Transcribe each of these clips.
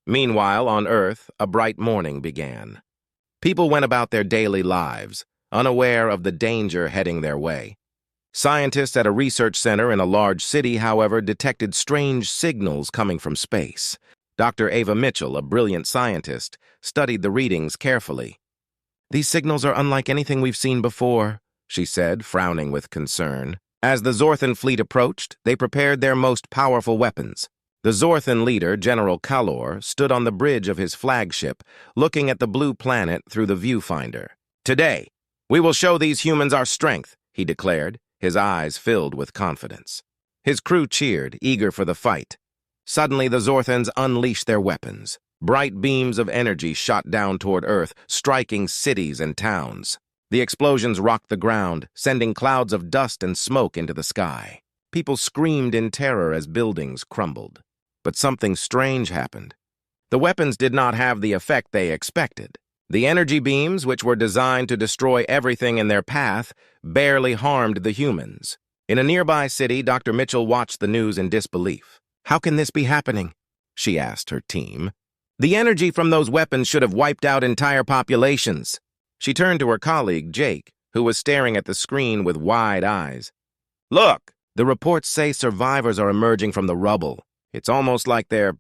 Meanwhile, on Earth, a bright morning began. People went about their daily lives, unaware of the danger heading their way. Scientists at a research center in a large city, however, detected strange signals coming from space. Dr. Ava Mitchell, a brilliant scientist, studied the readings carefully. "These signals are unlike anything we've seen before," she said, frowning with concern. As the Zorthan fleet approached, they prepared their most powerful weapons. The Zorthan leader, General Kalor, stood on the bridge of his flagship, looking at the blue planet through the viewfinder. "Today, we will show these humans our strength," he declared, his eyes filled with confidence. His crew cheered, eager for the fight. Suddenly, the Zorthans unleashed their weapons. Bright beams of energy shot down toward Earth, striking cities and towns. The explosions rocked the ground, sending clouds of dust and smoke into the sky. People screamed in terror as buildings crumbled. But something strange happened. The weapons did not have the effect they expected. The energy beams, which were designed to destroy everything in their path, barely harmed the humans. In a nearby city, Dr. Mitchell watched the news in disbelief. "How can this be happening?" she asked her team. "The energy from those weapons should have wiped out entire populations." She turned to her colleague, Jake, who was staring at the screen with wide eyes. "Look, the reports say survivors are emerging from the rubble. It's almost like they're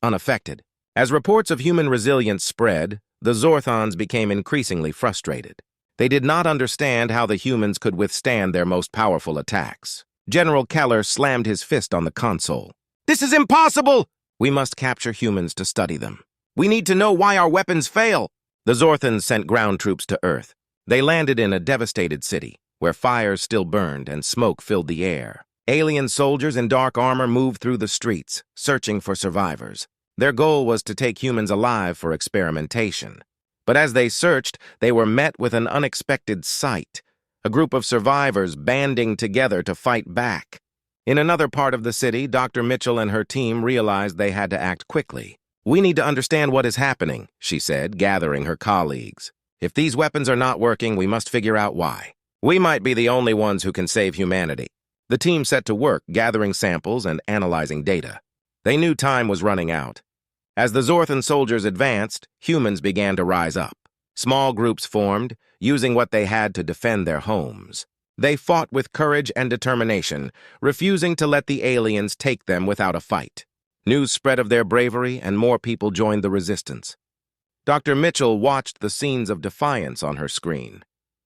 unaffected." As reports of human resilience spread, the Zorthans became increasingly frustrated. They did not understand how the humans could withstand their most powerful attacks. General Keller slammed his fist on the console. "This is impossible! We must capture humans to study them. We need to know why our weapons fail." The Zorthans sent ground troops to Earth. They landed in a devastated city, where fires still burned and smoke filled the air. Alien soldiers in dark armor moved through the streets, searching for survivors. Their goal was to take humans alive for experimentation. But as they searched, they were met with an unexpected sight: a group of survivors banding together to fight back. In another part of the city, Dr. Mitchell and her team realized they had to act quickly. "We need to understand what is happening," she said, gathering her colleagues. "If these weapons are not working, we must figure out why. We might be the only ones who can save humanity." The team set to work, gathering samples and analyzing data. They knew time was running out. As the Zorthan soldiers advanced, humans began to rise up. Small groups formed, using what they had to defend their homes. They fought with courage and determination, refusing to let the aliens take them without a fight. News spread of their bravery, and more people joined the resistance. Dr. Mitchell watched the scenes of defiance on her screen.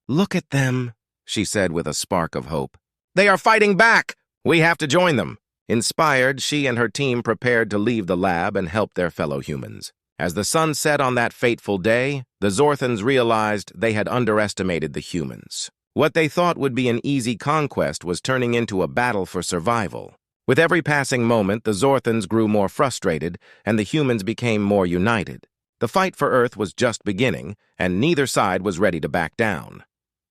"Look at them," she said with a spark of hope. "They are fighting back! We have to join them." Inspired, she and her team prepared to leave the lab and help their fellow humans. As the sun set on that fateful day, the Zorthans realized they had underestimated the humans. What they thought would be an easy conquest was turning into a battle for survival. With every passing moment, the Zorthans grew more frustrated, and the humans became more united. The fight for Earth was just beginning, and neither side was ready to back down.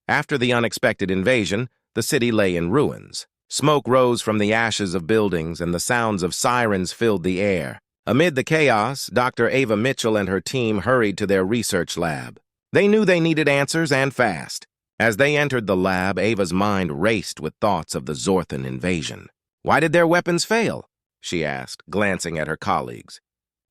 After the unexpected invasion, the city lay in ruins. Smoke rose from the ashes of buildings, and the sounds of sirens filled the air. Amid the chaos, Dr. Ava Mitchell and her team hurried to their research lab. They knew they needed answers, and fast. As they entered the lab, Ava's mind raced with thoughts of the Zorthan invasion. "Why did their weapons fail?" she asked, glancing at her colleagues.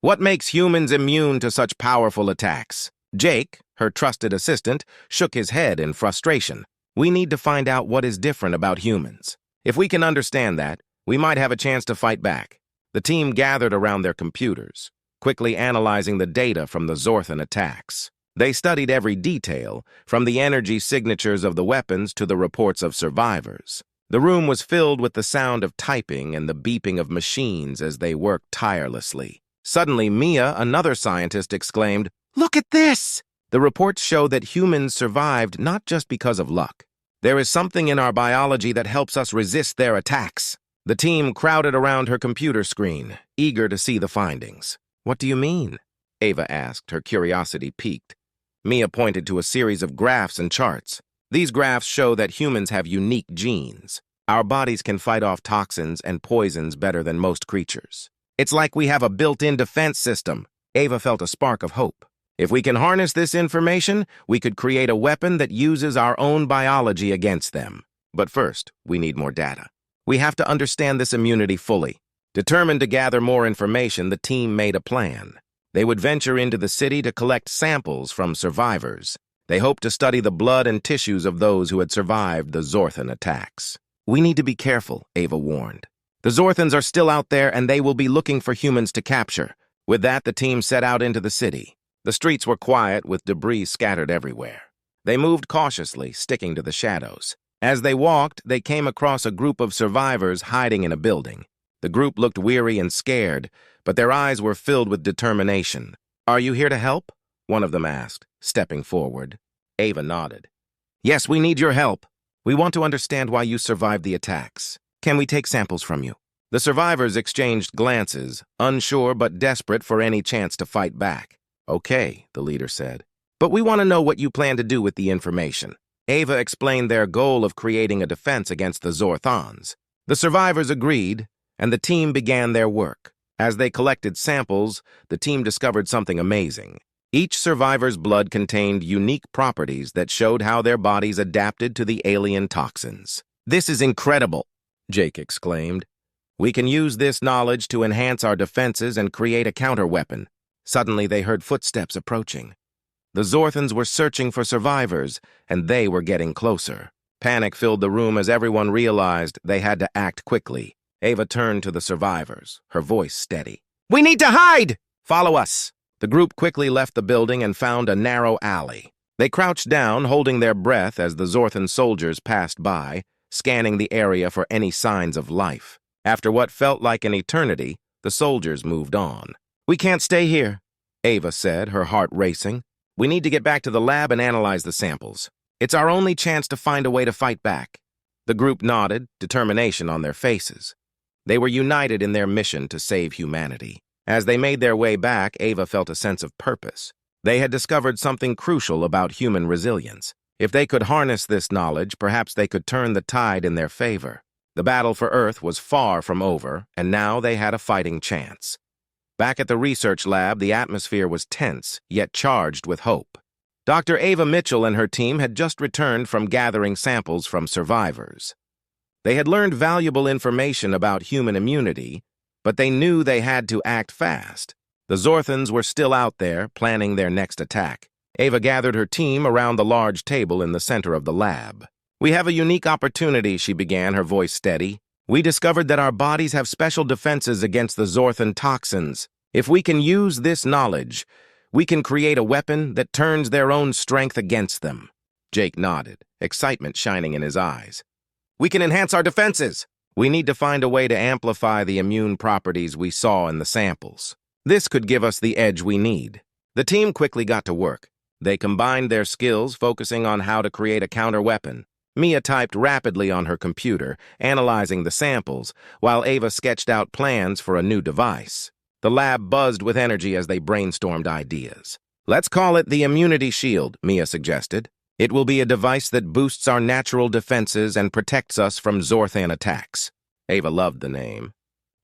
"What makes humans immune to such powerful attacks?" Jake, her trusted assistant, shook his head in frustration. "We need to find out what is different about humans. If we can understand that, we might have a chance to fight back." The team gathered around their computers, quickly analyzing the data from the Zorthan attacks. They studied every detail, from the energy signatures of the weapons to the reports of survivors. The room was filled with the sound of typing and the beeping of machines as they worked tirelessly. Suddenly, Mia, another scientist, exclaimed, "Look at this!" The reports show that humans survived not just because of luck. There is something in our biology that helps us resist their attacks. The team crowded around her computer screen, eager to see the findings. "What do you mean?" Ava asked, her curiosity piqued. Mia pointed to a series of graphs and charts. "These graphs show that humans have unique genes. Our bodies can fight off toxins and poisons better than most creatures. It's like we have a built-in defense system." Ava felt a spark of hope. "If we can harness this information, we could create a weapon that uses our own biology against them. But first, we need more data. We have to understand this immunity fully." Determined to gather more information, the team made a plan. They would venture into the city to collect samples from survivors. They hoped to study the blood and tissues of those who had survived the Zorthan attacks. "We need to be careful," Ava warned. "The Zorthans are still out there and they will be looking for humans to capture." With that, the team set out into the city. The streets were quiet with debris scattered everywhere. They moved cautiously, sticking to the shadows. As they walked, they came across a group of survivors hiding in a building. The group looked weary and scared, but their eyes were filled with determination. "Are you here to help?" one of them asked, stepping forward. Ava nodded. "Yes, we need your help. We want to understand why you survived the attacks. Can we take samples from you?" The survivors exchanged glances, unsure but desperate for any chance to fight back. "Okay," the leader said. "But we want to know what you plan to do with the information." Ava explained their goal of creating a defense against the Zorthans. The survivors agreed, and the team began their work. As they collected samples, the team discovered something amazing. Each survivor's blood contained unique properties that showed how their bodies adapted to the alien toxins. "This is incredible," Jake exclaimed. "We can use this knowledge to enhance our defenses and create a counterweapon." Suddenly, they heard footsteps approaching. The Zorthans were searching for survivors, and they were getting closer. Panic filled the room as everyone realized they had to act quickly. Ava turned to the survivors, her voice steady. "We need to hide! Follow us!" The group quickly left the building and found a narrow alley. They crouched down, holding their breath as the Zorthan soldiers passed by, scanning the area for any signs of life. After what felt like an eternity, the soldiers moved on. "We can't stay here," Ava said, her heart racing. "We need to get back to the lab and analyze the samples. It's our only chance to find a way to fight back." The group nodded, determination on their faces. They were united in their mission to save humanity. As they made their way back, Ava felt a sense of purpose. They had discovered something crucial about human resilience. If they could harness this knowledge, perhaps they could turn the tide in their favor. The battle for Earth was far from over, and now they had a fighting chance. Back at the research lab, the atmosphere was tense, yet charged with hope. Dr. Ava Mitchell and her team had just returned from gathering samples from survivors. They had learned valuable information about human immunity, but they knew they had to act fast. The Zorthans were still out there, planning their next attack. Ava gathered her team around the large table in the center of the lab. "We have a unique opportunity," she began, her voice steady. "We discovered that our bodies have special defenses against the Zorthan toxins. If we can use this knowledge, we can create a weapon that turns their own strength against them." Jake nodded, excitement shining in his eyes. "We can enhance our defenses. We need to find a way to amplify the immune properties we saw in the samples. This could give us the edge we need." The team quickly got to work. They combined their skills, focusing on how to create a counterweapon. Mia typed rapidly on her computer, analyzing the samples, while Ava sketched out plans for a new device. The lab buzzed with energy as they brainstormed ideas. "Let's call it the Immunity Shield," Mia suggested. "It will be a device that boosts our natural defenses and protects us from Zorthan attacks." Ava loved the name.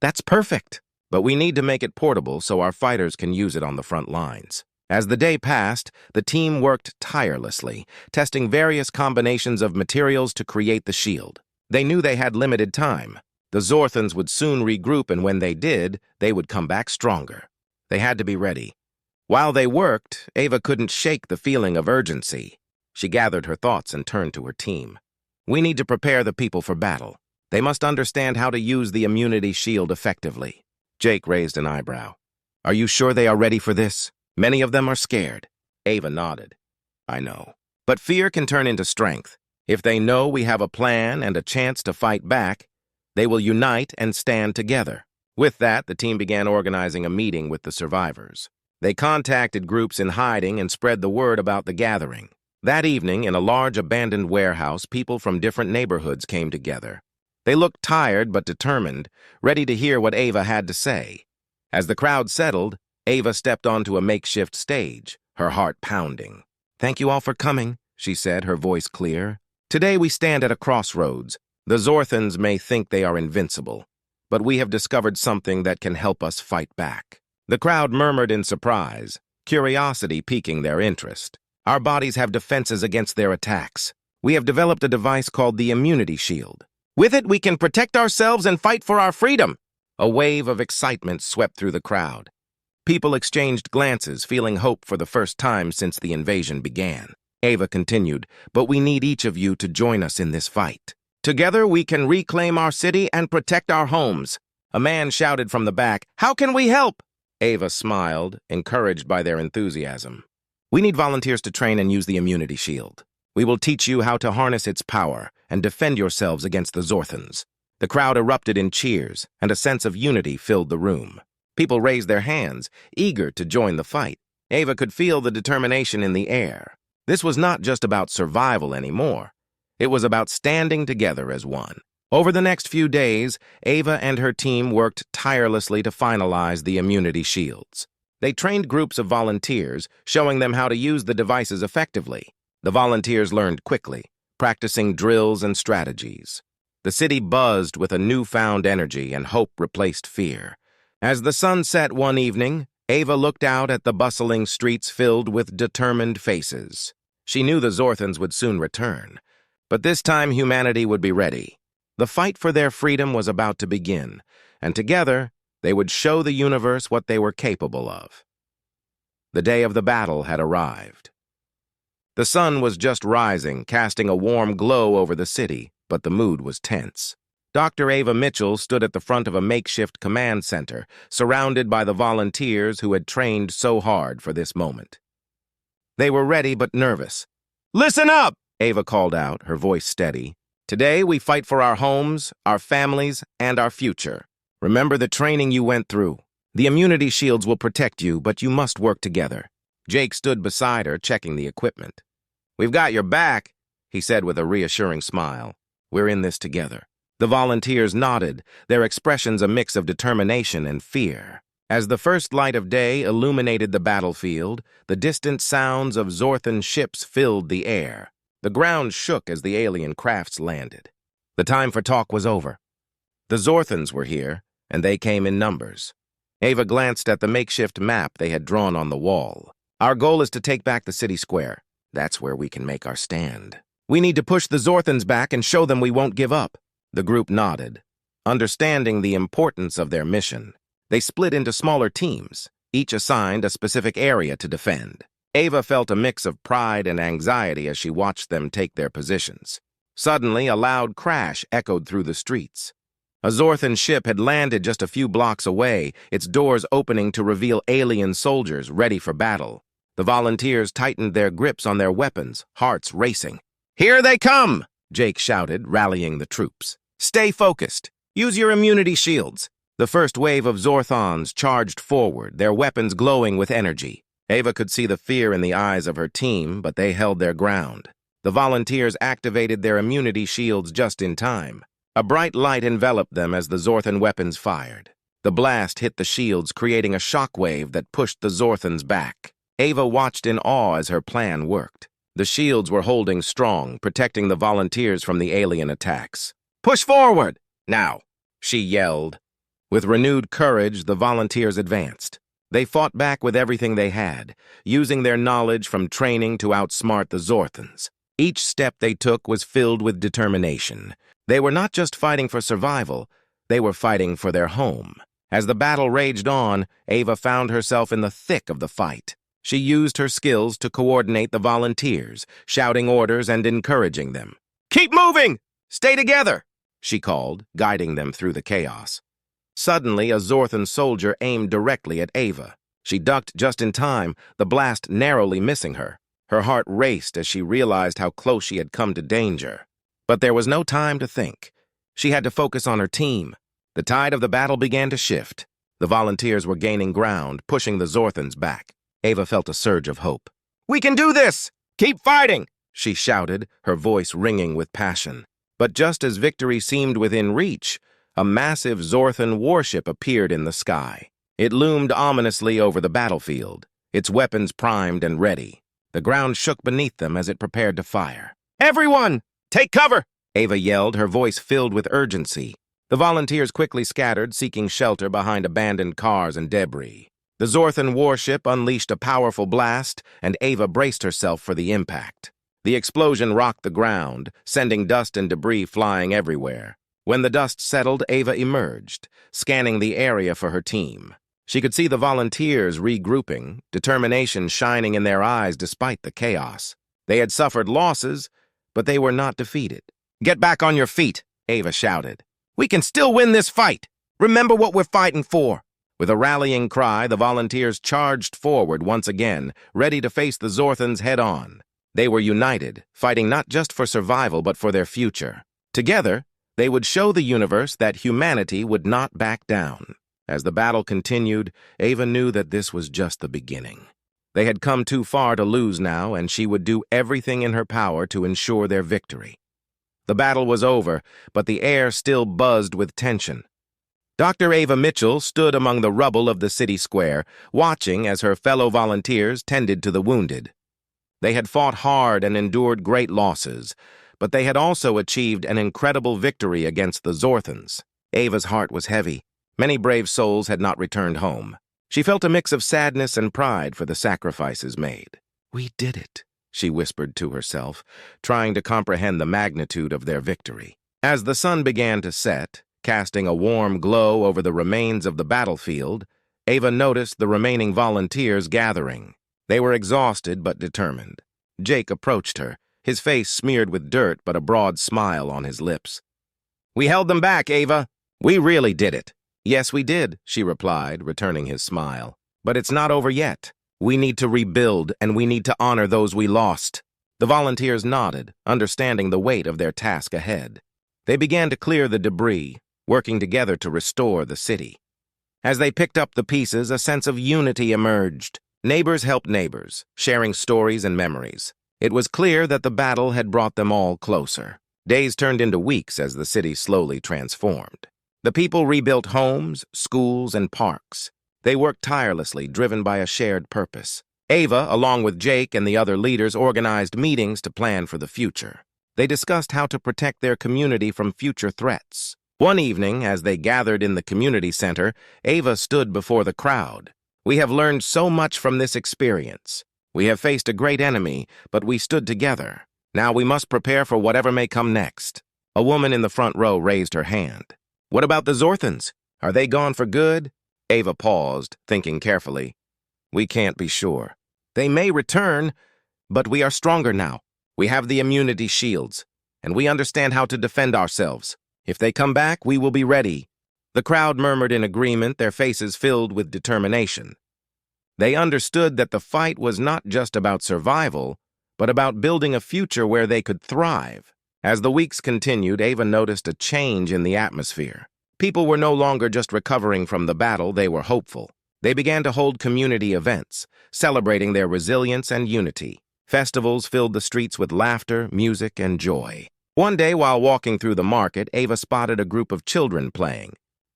"That's perfect, but we need to make it portable so our fighters can use it on the front lines." As the day passed, the team worked tirelessly, testing various combinations of materials to create the shield. They knew they had limited time. The Zorthans would soon regroup, and when they did, they would come back stronger. They had to be ready. While they worked, Ava couldn't shake the feeling of urgency. She gathered her thoughts and turned to her team. "We need to prepare the people for battle. They must understand how to use the immunity shield effectively." Jake raised an eyebrow. "Are you sure they are ready for this? Many of them are scared." Ava nodded. "I know. But fear can turn into strength. If they know we have a plan and a chance to fight back, they will unite and stand together." With that, the team began organizing a meeting with the survivors. They contacted groups in hiding and spread the word about the gathering. That evening, in a large abandoned warehouse, people from different neighborhoods came together. They looked tired but determined, ready to hear what Ava had to say. As the crowd settled, Ava stepped onto a makeshift stage, her heart pounding. "Thank you all for coming," she said, her voice clear. "Today we stand at a crossroads. The Zorthans may think they are invincible, but we have discovered something that can help us fight back." The crowd murmured in surprise, curiosity piquing their interest. "Our bodies have defenses against their attacks. We have developed a device called the Immunity Shield. With it, we can protect ourselves and fight for our freedom." A wave of excitement swept through the crowd. People exchanged glances, feeling hope for the first time since the invasion began. Ava continued, "But we need each of you to join us in this fight. Together we can reclaim our city and protect our homes." A man shouted from the back, "How can we help?" Ava smiled, encouraged by their enthusiasm. "We need volunteers to train and use the immunity shield. We will teach you how to harness its power and defend yourselves against the Zorthans." The crowd erupted in cheers, and a sense of unity filled the room. People raised their hands, eager to join the fight. Ava could feel the determination in the air. This was not just about survival anymore. It was about standing together as one. Over the next few days, Ava and her team worked tirelessly to finalize the immunity shields. They trained groups of volunteers, showing them how to use the devices effectively. The volunteers learned quickly, practicing drills and strategies. The city buzzed with a newfound energy, and hope replaced fear. As the sun set one evening, Ava looked out at the bustling streets filled with determined faces. She knew the Zorthans would soon return, but this time humanity would be ready. The fight for their freedom was about to begin, and together they would show the universe what they were capable of. The day of the battle had arrived. The sun was just rising, casting a warm glow over the city, but the mood was tense. Dr. Ava Mitchell stood at the front of a makeshift command center, surrounded by the volunteers who had trained so hard for this moment. They were ready but nervous. "Listen up!" Ava called out, her voice steady. "Today we fight for our homes, our families, and our future. Remember the training you went through. The immunity shields will protect you, but you must work together." Jake stood beside her, checking the equipment. "We've got your back," he said with a reassuring smile. "We're in this together." The volunteers nodded, their expressions a mix of determination and fear. As the first light of day illuminated the battlefield, the distant sounds of Zorthan ships filled the air. The ground shook as the alien crafts landed. The time for talk was over. The Zorthans were here, and they came in numbers. Ava glanced at the makeshift map they had drawn on the wall. "Our goal is to take back the city square. That's where we can make our stand. We need to push the Zorthans back and show them we won't give up." The group nodded, understanding the importance of their mission. They split into smaller teams, each assigned a specific area to defend. Ava felt a mix of pride and anxiety as she watched them take their positions. Suddenly, a loud crash echoed through the streets. A Zorthan ship had landed just a few blocks away, its doors opening to reveal alien soldiers ready for battle. The volunteers tightened their grips on their weapons, hearts racing. "Here they come!" Jake shouted, rallying the troops. "Stay focused. Use your immunity shields." The first wave of Zorthans charged forward, their weapons glowing with energy. Ava could see the fear in the eyes of her team, but they held their ground. The volunteers activated their immunity shields just in time. A bright light enveloped them as the Zorthan weapons fired. The blast hit the shields, creating a shockwave that pushed the Zorthans back. Ava watched in awe as her plan worked. The shields were holding strong, protecting the volunteers from the alien attacks. "Push forward! Now!" she yelled. With renewed courage, the volunteers advanced. They fought back with everything they had, using their knowledge from training to outsmart the Zorthans. Each step they took was filled with determination. They were not just fighting for survival, they were fighting for their home. As the battle raged on, Ava found herself in the thick of the fight. She used her skills to coordinate the volunteers, shouting orders and encouraging them. "Keep moving! Stay together!" she called, guiding them through the chaos. Suddenly, a Zorthan soldier aimed directly at Ava. She ducked just in time, the blast narrowly missing her. Her heart raced as she realized how close she had come to danger. But there was no time to think. She had to focus on her team. The tide of the battle began to shift. The volunteers were gaining ground, pushing the Zorthans back. Ava felt a surge of hope. "We can do this! Keep fighting!" she shouted, her voice ringing with passion. But just as victory seemed within reach, a massive Zorthan warship appeared in the sky. It loomed ominously over the battlefield, its weapons primed and ready. The ground shook beneath them as it prepared to fire. "Everyone, take cover!" Ava yelled, her voice filled with urgency. The volunteers quickly scattered, seeking shelter behind abandoned cars and debris. The Zorthan warship unleashed a powerful blast, and Ava braced herself for the impact. The explosion rocked the ground, sending dust and debris flying everywhere. When the dust settled, Ava emerged, scanning the area for her team. She could see the volunteers regrouping, determination shining in their eyes despite the chaos. They had suffered losses, but they were not defeated. "Get back on your feet," Ava shouted. "We can still win this fight. Remember what we're fighting for." With a rallying cry, the volunteers charged forward once again, ready to face the Zorthans head-on. They were united, fighting not just for survival but for their future. Together, they would show the universe that humanity would not back down. As the battle continued, Ava knew that this was just the beginning. They had come too far to lose now, and she would do everything in her power to ensure their victory. The battle was over, but the air still buzzed with tension. Dr. Ava Mitchell stood among the rubble of the city square, watching as her fellow volunteers tended to the wounded. They had fought hard and endured great losses, but they had also achieved an incredible victory against the Zorthans. Ava's heart was heavy. Many brave souls had not returned home. She felt a mix of sadness and pride for the sacrifices made. "We did it," she whispered to herself, trying to comprehend the magnitude of their victory. As the sun began to set, casting a warm glow over the remains of the battlefield, Ava noticed the remaining volunteers gathering. They were exhausted but determined. Jake approached her, his face smeared with dirt but a broad smile on his lips. "We held them back, Ava. We really did it." "Yes, we did," she replied, returning his smile. "But it's not over yet. We need to rebuild, and we need to honor those we lost." The volunteers nodded, understanding the weight of their task ahead. They began to clear the debris, working together to restore the city. As they picked up the pieces, a sense of unity emerged. Neighbors helped neighbors, sharing stories and memories. It was clear that the battle had brought them all closer. Days turned into weeks as the city slowly transformed. The people rebuilt homes, schools, and parks. They worked tirelessly, driven by a shared purpose. Ava, along with Jake and the other leaders, organized meetings to plan for the future. They discussed how to protect their community from future threats. One evening, as they gathered in the community center, Ava stood before the crowd. "We have learned so much from this experience. We have faced a great enemy, but we stood together. Now we must prepare for whatever may come next." A woman in the front row raised her hand. "What about the Zorthans? Are they gone for good?" Ava paused, thinking carefully. "We can't be sure. They may return, but we are stronger now. We have the immunity shields, and we understand how to defend ourselves. If they come back, we will be ready." The crowd murmured in agreement, their faces filled with determination. They understood that the fight was not just about survival, but about building a future where they could thrive. As the weeks continued, Ava noticed a change in the atmosphere. People were no longer just recovering from the battle, they were hopeful. They began to hold community events, celebrating their resilience and unity. Festivals filled the streets with laughter, music, and joy. One day, while walking through the market, Ava spotted a group of children playing.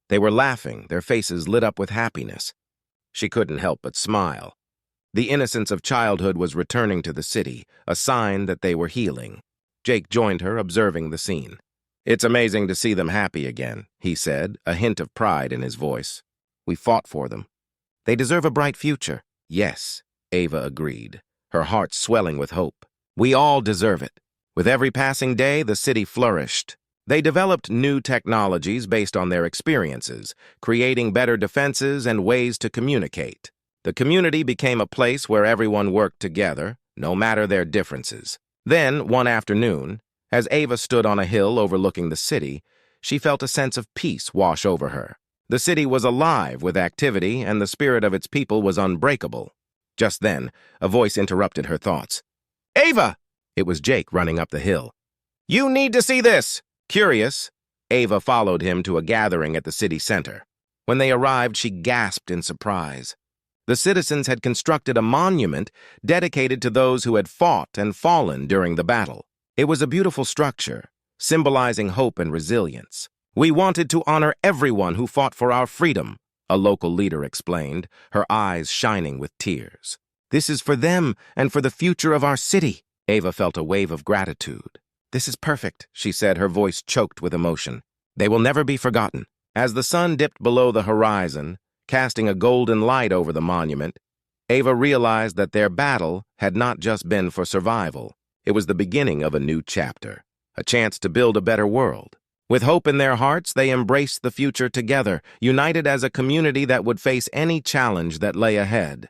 They were laughing, their faces lit up with happiness. She couldn't help but smile. The innocence of childhood was returning to the city, a sign that they were healing. Jake joined her, observing the scene. "It's amazing to see them happy again," he said, a hint of pride in his voice. "We fought for them. They deserve a bright future." "Yes," Ava agreed, her heart swelling with hope. "We all deserve it." With every passing day, the city flourished. They developed new technologies based on their experiences, creating better defenses and ways to communicate. The community became a place where everyone worked together, no matter their differences. Then, one afternoon, as Ava stood on a hill overlooking the city, she felt a sense of peace wash over her. The city was alive with activity, and the spirit of its people was unbreakable. Just then, a voice interrupted her thoughts. "Ava!" It was Jake running up the hill. "You need to see this!" Curious, Ava followed him to a gathering at the city center. When they arrived, she gasped in surprise. The citizens had constructed a monument dedicated to those who had fought and fallen during the battle. It was a beautiful structure, symbolizing hope and resilience. "We wanted to honor everyone who fought for our freedom," a local leader explained, her eyes shining with tears. "This is for them and for the future of our city." Ava felt a wave of gratitude. "This is perfect," she said, her voice choked with emotion. "They will never be forgotten." As the sun dipped below the horizon, casting a golden light over the monument, Ava realized that their battle had not just been for survival. It was the beginning of a new chapter, a chance to build a better world. With hope in their hearts, they embraced the future together, united as a community that would face any challenge that lay ahead.